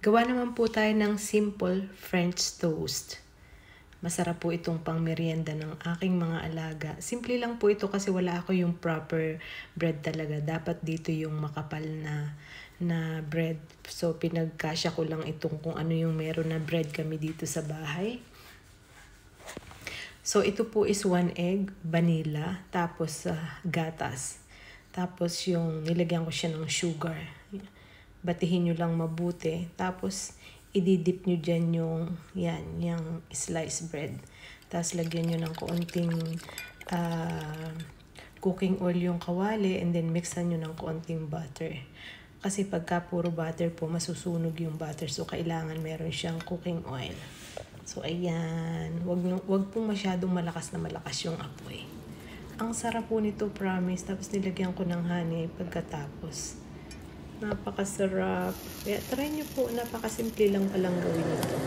Gawa naman po tayo ng simple French toast. Masarap po itong pang merienda ng aking mga alaga. Simple lang po ito kasi wala ako yung proper bread talaga. Dapat dito yung makapal na bread. So pinagkasya ko lang itong kung ano yung meron na bread kami dito sa bahay. So ito po is 1 egg, vanilla, tapos gatas. Tapos yung nilagyan ko siya ng sugar. Batihin nyo lang mabuti. Tapos ididip nyo dyan yung sliced bread. Tapos lagyan nyo ng kaunting cooking oil yung kawali and then mixan nyo ng kaunting butter. Kasi pagka puro butter po, masusunog yung butter. So kailangan meron siyang cooking oil. So ayan, wag pong masyadong malakas yung apoy. Ang sarap po nito, promise. Tapos nilagyan ko ng honey pagkatapos. Napakasarap. Kaya try nyo po, napakasimple lang palang gawin ito.